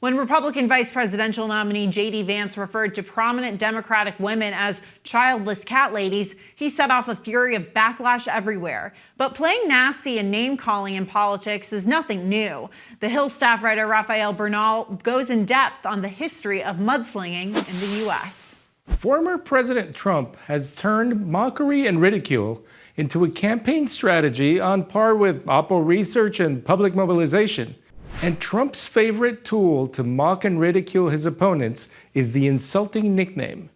When Republican Vice Presidential Nominee J.D. Vance referred to prominent Democratic women as childless cat ladies, he set off a fury of backlash everywhere. But playing nasty and name-calling in politics is nothing new. The Hill staff writer Rafael Bernal goes in depth on the history of mudslinging in the U.S. Former President Trump has turned mockery and ridicule into a campaign strategy on par with Oppo research and public mobilization. And Trump's favorite tool to mock and ridicule his opponents is the insulting nickname.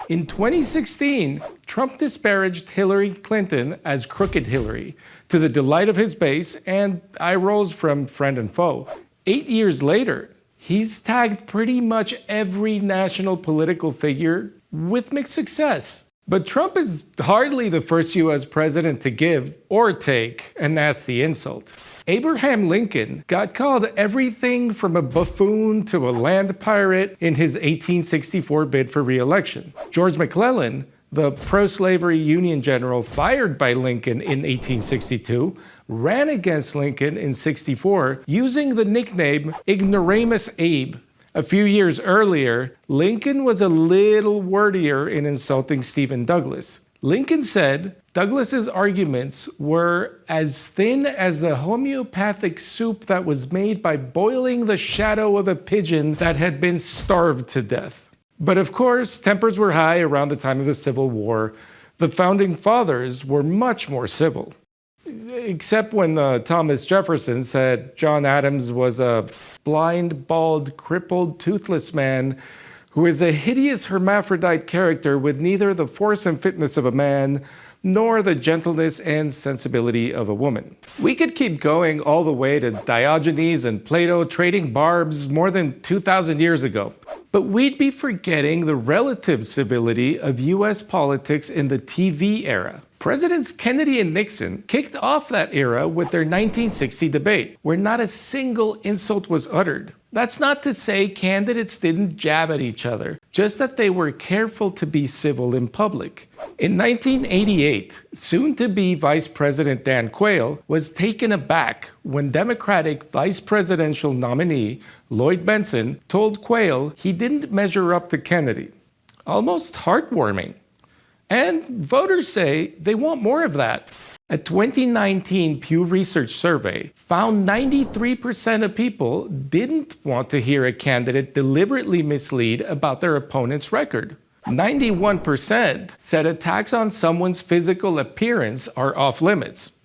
In 2016, Trump disparaged Hillary Clinton as Crooked Hillary, to the delight of his base and eye rolls from friend and foe. 8 years later, he's tagged pretty much every national political figure with mixed success. But Trump is hardly the first U.S. president to give or take a nasty insult. Abraham Lincoln got called everything from a buffoon to a land pirate in his 1864 bid for re-election. George McClellan, the pro-slavery Union general fired by Lincoln in 1862, ran against Lincoln in 64 using the nickname Ignoramus Abe. A few years earlier, Lincoln was a little wordier in insulting Stephen Douglas. Lincoln said Douglas's arguments were as thin as the homeopathic soup that was made by boiling the shadow of a pigeon that had been starved to death. But of course, tempers were high around the time of the Civil War. The founding fathers were much more civil. Except when Thomas Jefferson said John Adams was a blind, bald, crippled, toothless man who is a hideous hermaphrodite character with neither the force and fitness of a man nor the gentleness and sensibility of a woman. We could keep going all the way to Diogenes and Plato trading barbs more than 2,000 years ago. But we'd be forgetting the relative civility of U.S. politics in the TV era. Presidents Kennedy and Nixon kicked off that era with their 1960 debate, where not a single insult was uttered. That's not to say candidates didn't jab at each other, just that they were careful to be civil in public. In 1988, soon-to-be Vice President Dan Quayle was taken aback when Democratic Vice Presidential Nominee Lloyd Bentsen told Quayle he didn't measure up to Kennedy. Almost heartwarming. And voters say they want more of that. A 2019 Pew Research survey found 93% of people didn't want to hear a candidate deliberately mislead about their opponent's record. 91% said attacks on someone's physical appearance are off limits.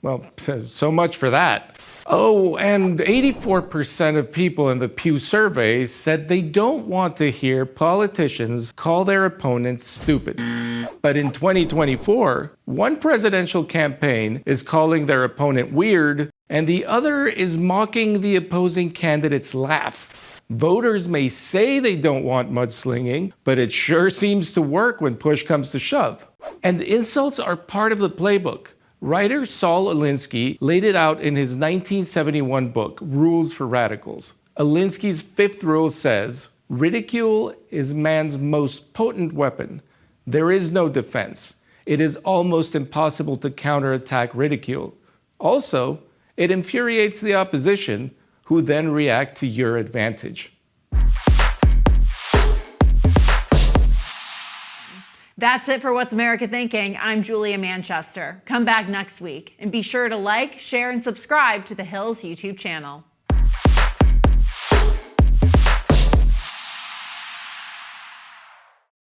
Well, so much for that. Oh, and 84% of people in the Pew survey said they don't want to hear politicians call their opponents stupid. But in 2024, one presidential campaign is calling their opponent weird, and the other is mocking the opposing candidate's laugh. Voters may say they don't want mudslinging, but it sure seems to work when push comes to shove. And insults are part of the playbook. Writer Saul Alinsky laid it out in his 1971 book, Rules for Radicals. Alinsky's fifth rule says, ridicule is man's most potent weapon. There is no defense. It is almost impossible to counterattack ridicule. Also, it infuriates the opposition, who then react to your advantage. That's it for What's America Thinking. I'm Julia Manchester. Come back next week and be sure to like, share, and subscribe to the Hill's YouTube channel.